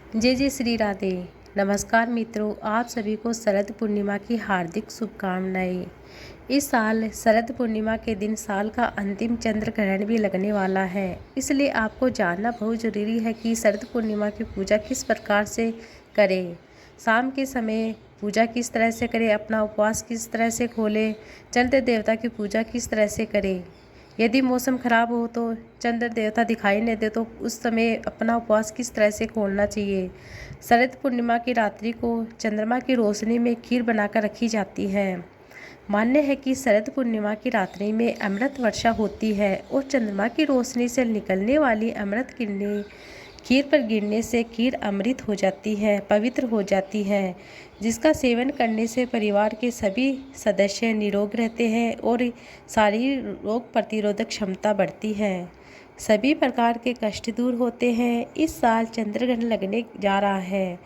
जय जय श्री राधे। नमस्कार मित्रों, आप सभी को शरद पूर्णिमा की हार्दिक शुभकामनाएं। इस साल शरद पूर्णिमा के दिन साल का अंतिम चंद्र ग्रहण भी लगने वाला है, इसलिए आपको जानना बहुत ज़रूरी है कि शरद पूर्णिमा की पूजा किस प्रकार से करें। शाम के समय पूजा किस तरह से करें, अपना उपवास किस तरह से खोलें, चंद्र देवता की पूजा किस तरह से करें। यदि मौसम खराब हो तो चंद्र देवता दिखाई नहीं दे तो उस समय अपना उपवास किस तरह से खोलना चाहिए। शरद पूर्णिमा की रात्रि को चंद्रमा की रोशनी में खीर बनाकर रखी जाती है। मान्य है कि शरद पूर्णिमा की रात्रि में अमृत वर्षा होती है और चंद्रमा की रोशनी से निकलने वाली अमृत किरणें खीर पर गिरने से खीर अमृत हो जाती है, पवित्र हो जाती है, जिसका सेवन करने से परिवार के सभी सदस्य निरोग रहते हैं और शारीरिक रोग प्रतिरोधक क्षमता बढ़ती है। सभी प्रकार के कष्ट दूर होते हैं। इस साल चंद्रग्रहण लगने जा रहा है,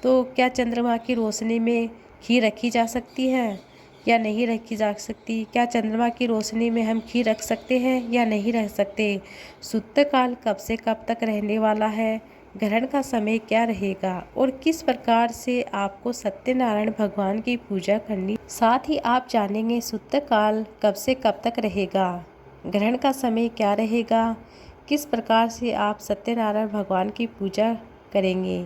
तो क्या चंद्रमा की रोशनी में खीर रखी जा सकती है या नहीं रखी जा सकती? क्या चंद्रमा की रोशनी में हम खीर रख सकते हैं या नहीं रख सकते? सूतक काल कब से कब तक रहने वाला है? ग्रहण का समय क्या रहेगा और किस प्रकार से आपको सत्यनारायण भगवान की पूजा करनी। साथ ही आप जानेंगे सूतक काल कब से कब तक रहेगा, ग्रहण का समय क्या रहेगा, किस प्रकार से आप सत्यनारायण भगवान की पूजा करेंगे।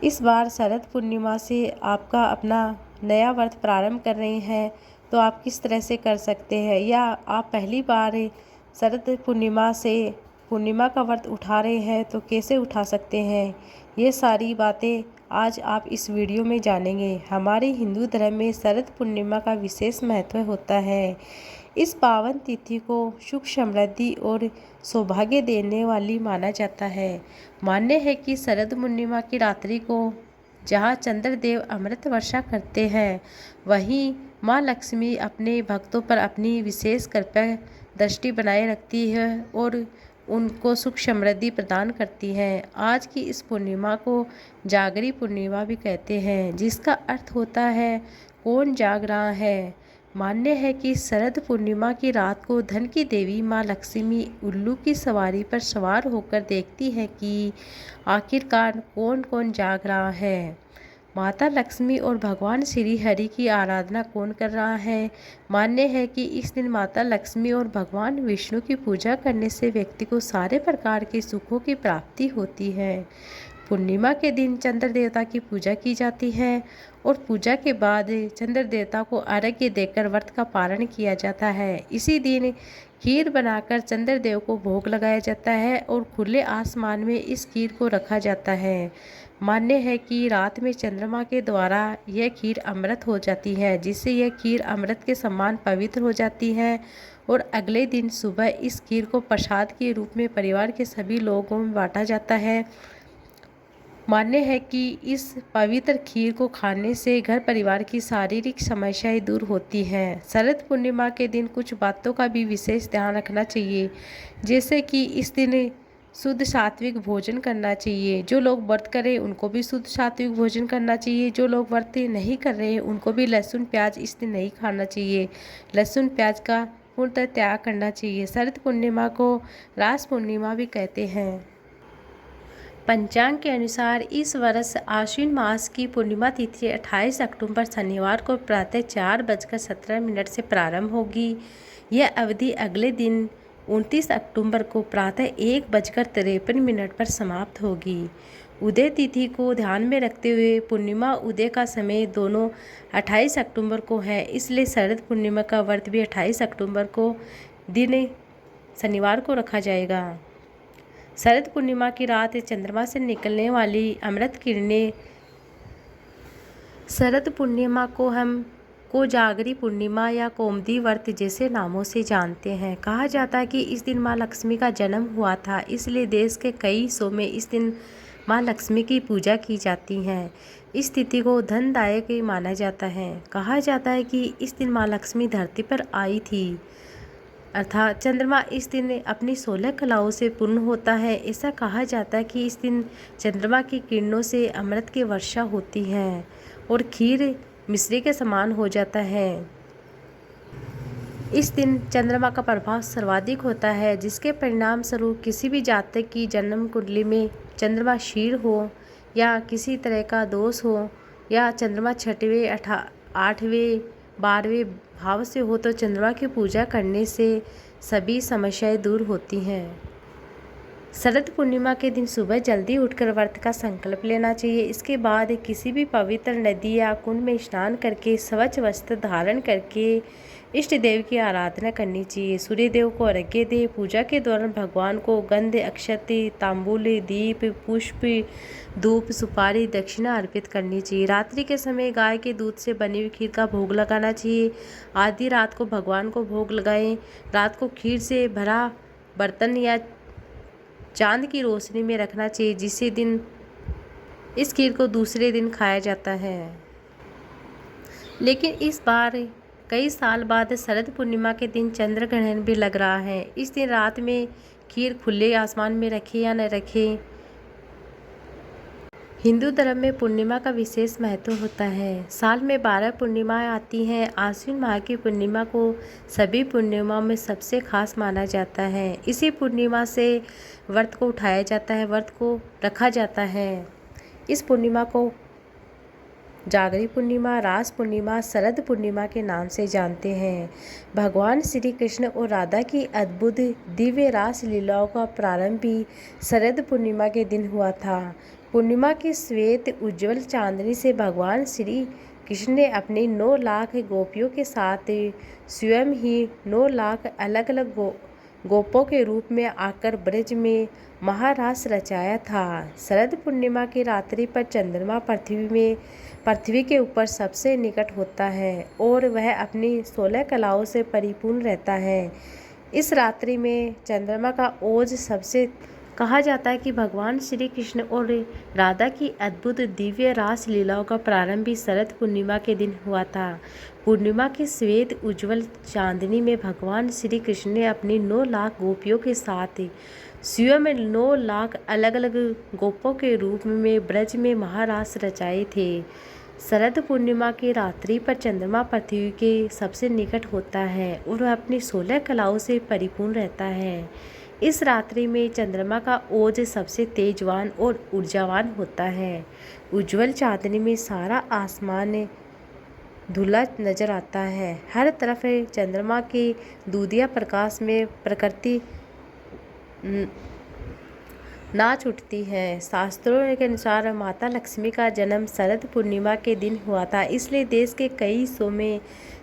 इस बार शरद पूर्णिमा से आपका अपना नया व्रत प्रारंभ कर रहे हैं तो आप किस तरह से कर सकते हैं, या आप पहली बार शरद पूर्णिमा का व्रत उठा रहे हैं तो कैसे उठा सकते हैं। ये सारी बातें आज आप इस वीडियो में जानेंगे। हमारे हिंदू धर्म में शरद पूर्णिमा का विशेष महत्व होता है। इस पावन तिथि को सुख समृद्धि और सौभाग्य देने वाली माना जाता है। मान्य है कि शरद पूर्णिमा की रात्रि को जहाँ चंद्रदेव अमृत वर्षा करते हैं, वहीं माँ लक्ष्मी अपने भक्तों पर अपनी विशेष कृपा दृष्टि बनाए रखती है और उनको सुख समृद्धि प्रदान करती है। आज की इस पूर्णिमा को जागरी पूर्णिमा भी कहते हैं, जिसका अर्थ होता है कौन जाग रहा है। मान्य है कि शरद पूर्णिमा की रात को धन की देवी माँ लक्ष्मी उल्लू की सवारी पर सवार होकर देखती है कि आखिरकार कौन कौन जाग रहा है। माता लक्ष्मी और भगवान श्री हरि की आराधना कौन कर रहा है। मान्य है कि इस दिन माता लक्ष्मी और भगवान विष्णु की पूजा करने से व्यक्ति को सारे प्रकार के सुखों की प्राप्ति होती है। पूर्णिमा के दिन चंद्र देवता की पूजा की जाती है और पूजा के बाद चंद्र देवता को अर्घ्य देकर व्रत का पारण किया जाता है। इसी दिन खीर बनाकर चंद्र देव को भोग लगाया जाता है और खुले आसमान में इस खीर को रखा जाता है। मान्य है कि रात में चंद्रमा के द्वारा यह खीर अमृत हो जाती है, जिससे यह खीर अमृत के समान पवित्र हो जाती है और अगले दिन सुबह इस खीर को प्रसाद के रूप में परिवार के सभी लोगों में बांटा जाता है। मान्य है कि इस पवित्र खीर को खाने से घर परिवार की शारीरिक समस्याएं दूर होती हैं। शरद पूर्णिमा के दिन कुछ बातों का भी विशेष ध्यान रखना चाहिए, जैसे कि इस दिन शुद्ध सात्विक भोजन करना चाहिए। जो लोग व्रत करें उनको भी शुद्ध सात्विक भोजन करना चाहिए। जो लोग व्रत नहीं कर रहे हैं उनको भी लहसुन प्याज इस दिन नहीं खाना चाहिए। लहसुन प्याज का पूर्णतः त्याग करना चाहिए। शरद पूर्णिमा को रास पूर्णिमा भी कहते हैं। पंचांग के अनुसार इस वर्ष आश्विन मास की पूर्णिमा तिथि 28 अक्टूबर शनिवार को प्रातः 4:17 से प्रारंभ होगी। यह अवधि अगले दिन 29 अक्टूबर को प्रातः 1:53 पर समाप्त होगी। उदय तिथि को ध्यान में रखते हुए पूर्णिमा उदय का समय दोनों 28 अक्टूबर को है, इसलिए शरद पूर्णिमा का व्रत भी 28 अक्टूबर को दिन शनिवार को रखा जाएगा। शरद पूर्णिमा की रात चंद्रमा से निकलने वाली अमृत किरणें शरद पूर्णिमा को हम कोजागरी पूर्णिमा या कोमदी व्रत जैसे नामों से जानते हैं। कहा जाता है कि इस दिन माँ लक्ष्मी का जन्म हुआ था, इसलिए देश के कई हिस्सों में इस दिन माँ लक्ष्मी की पूजा की जाती है। इस तिथि को धनदायक माना जाता है। कहा जाता है कि इस दिन माँ लक्ष्मी धरती पर आई थी, अर्थात चंद्रमा इस दिन अपनी 16 कलाओं से पूर्ण होता है। ऐसा कहा जाता है कि इस दिन चंद्रमा की किरणों से अमृत की वर्षा होती है और खीर मिश्री के समान हो जाता है। इस दिन चंद्रमा का प्रभाव सर्वाधिक होता है, जिसके परिणाम स्वरूप किसी भी जातक की जन्म कुंडली में चंद्रमा क्षीण हो या किसी तरह का दोष हो या चंद्रमा छठवें 8वें 12वें भाव से हो तो चंद्रमा की पूजा करने से सभी समस्याएं दूर होती हैं। शरद पूर्णिमा के दिन सुबह जल्दी उठकर व्रत का संकल्प लेना चाहिए। इसके बाद किसी भी पवित्र नदी या कुंड में स्नान करके स्वच्छ वस्त्र धारण करके इष्ट देव की आराधना करनी चाहिए। सूर्य देव को अर्घ्य दे। पूजा के दौरान भगवान को गंध, अक्षत, तांबूल, दीप, पुष्प, धूप, सुपारी, दक्षिणा अर्पित करनी चाहिए। रात्रि के समय गाय के दूध से बनी हुई खीर का भोग लगाना चाहिए। आधी रात को भगवान को भोग लगाएं। रात को खीर से भरा बर्तन या चांद की रोशनी में रखना चाहिए, जिसे दिन इस खीर को दूसरे दिन खाया जाता है। लेकिन इस बार कई साल बाद शरद पूर्णिमा के दिन चंद्र ग्रहण भी लग रहा है। इस दिन रात में खीर खुले आसमान में रखें या न रखें, हिंदू धर्म में पूर्णिमा का विशेष महत्व होता है। साल में 12 पूर्णिमाएं आती हैं। आश्विन माह की पूर्णिमा को सभी पूर्णिमाओं में सबसे खास माना जाता है। इसी पूर्णिमा से व्रत को उठाया जाता है, व्रत को रखा जाता है। इस पूर्णिमा को जागरी पूर्णिमा, रास पूर्णिमा, शरद पूर्णिमा के नाम से जानते हैं। भगवान श्री कृष्ण और राधा की अद्भुत दिव्य रास लीलाओं का प्रारंभ भी शरद पूर्णिमा के दिन हुआ था। पूर्णिमा की श्वेत उज्ज्वल चांदनी से भगवान श्री कृष्ण ने अपनी 9 लाख गोपियों के साथ स्वयं ही 9 लाख अलग अलग गोपों के रूप में आकर ब्रज में महारास रचाया था। शरद पूर्णिमा की रात्रि पर चंद्रमा पृथ्वी के ऊपर सबसे निकट होता है और वह अपनी 16 कलाओं से परिपूर्ण रहता है। इस रात्रि में चंद्रमा का ओज सबसे कहा जाता है कि भगवान श्री कृष्ण और राधा की अद्भुत दिव्य रास लीलाओं का प्रारंभ भी शरद पूर्णिमा के दिन हुआ था। पूर्णिमा की श्वेत उज्ज्वल चांदनी में भगवान श्री कृष्ण ने अपनी 9 लाख गोपियों के साथ स्वयं 9 लाख अलग अलग गोपों के रूप में ब्रज में महारास रचाए थे। शरद पूर्णिमा की रात्रि पर चंद्रमा पृथ्वी के सबसे निकट होता है और वह अपनी 16 कलाओं से परिपूर्ण रहता है। इस रात्रि में चंद्रमा का ओज सबसे तेजवान और ऊर्जावान होता है। उज्ज्वल चांदनी में सारा आसमान धुला नजर आता है। हर तरफ चंद्रमा के दूधिया प्रकाश में प्रकृति नाच उठती है। शास्त्रों के अनुसार माता लक्ष्मी का जन्म शरद पूर्णिमा के दिन हुआ था, इसलिए देश के कई हिस्सों में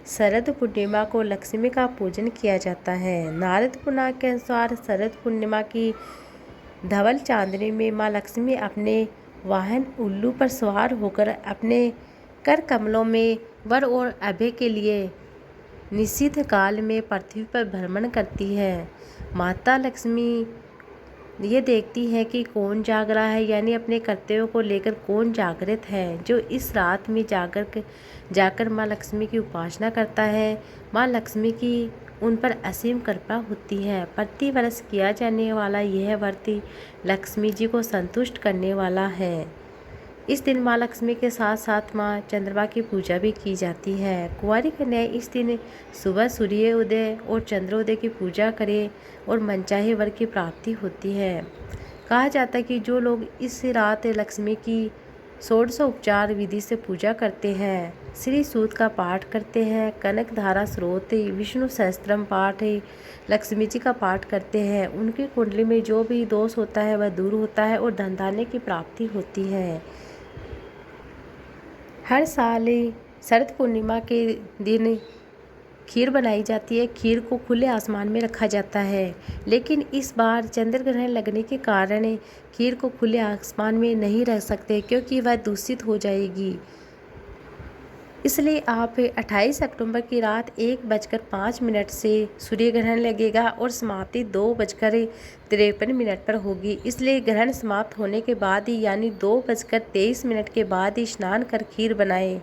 शरद पूर्णिमा को लक्ष्मी का पूजन किया जाता है। नारद पुराण के अनुसार शरद पूर्णिमा की धवल चांदनी में माँ लक्ष्मी अपने वाहन उल्लू पर सवार होकर अपने कर कमलों में वर और अभय के लिए निषिद्ध काल में पृथ्वी पर भ्रमण करती है। माता लक्ष्मी ये देखती है कि कौन जाग रहा है, यानी अपने कर्तव्यों को लेकर कौन जागृत है। जो इस रात में जाकर माँ लक्ष्मी की उपासना करता है, माँ लक्ष्मी की उन पर असीम कृपा होती है। प्रति वर्ष किया जाने वाला यह व्रत लक्ष्मी जी को संतुष्ट करने वाला है। इस दिन माँ लक्ष्मी के साथ साथ माँ चंद्रमा की पूजा भी की जाती है। कुंवारी कन्या इस दिन सुबह सूर्योदय और चंद्रोदय की पूजा करें और मनचाहे वर की प्राप्ति होती है। कहा जाता है कि जो लोग इस रात लक्ष्मी की 16 उपचार विधि से पूजा करते हैं, श्री सूक्त का पाठ करते हैं, कनक धारा स्रोत, विष्णु सहस्त्रम पाठ, लक्ष्मी जी का पाठ करते हैं, उनकी कुंडली में जो भी दोष होता है वह दूर होता है और धन धान्य की प्राप्ति होती है। हर साल शरद पूर्णिमा के दिन खीर बनाई जाती है। खीर को खुले आसमान में रखा जाता है, लेकिन इस बार चंद्र ग्रहण लगने के कारण खीर को खुले आसमान में नहीं रख सकते, क्योंकि वह दूषित हो जाएगी। इसलिए आप 28 अक्टूबर की रात 1:05 से सूर्य ग्रहण लगेगा और समाप्ति 2:53 पर होगी। इसलिए ग्रहण समाप्त होने के बाद ही, यानी 2:23 के बाद ही स्नान कर खीर बनाएं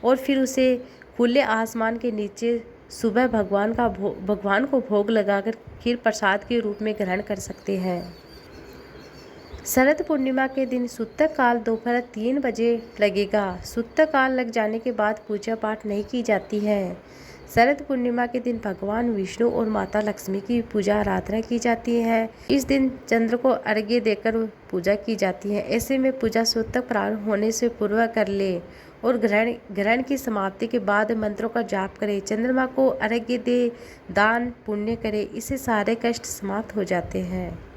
और फिर उसे खुले आसमान के नीचे सुबह भगवान को भोग लगाकर खीर प्रसाद के रूप में ग्रहण कर सकते हैं। शरद पूर्णिमा के दिन सूतक काल दोपहर 3 बजे लगेगा। सूतक काल लग जाने के बाद पूजा पाठ नहीं की जाती है। शरद पूर्णिमा के दिन भगवान विष्णु और माता लक्ष्मी की पूजा आराधना की जाती है। इस दिन चंद्र को अर्घ्य देकर पूजा की जाती है। ऐसे में पूजा सूतक प्रारंभ होने से पूर्व कर ले और ग्रहण की समाप्ति के बाद मंत्रों का जाप करे। चंद्रमा को अर्घ्य दे, दान पुण्य करे, इससे सारे कष्ट समाप्त हो जाते हैं।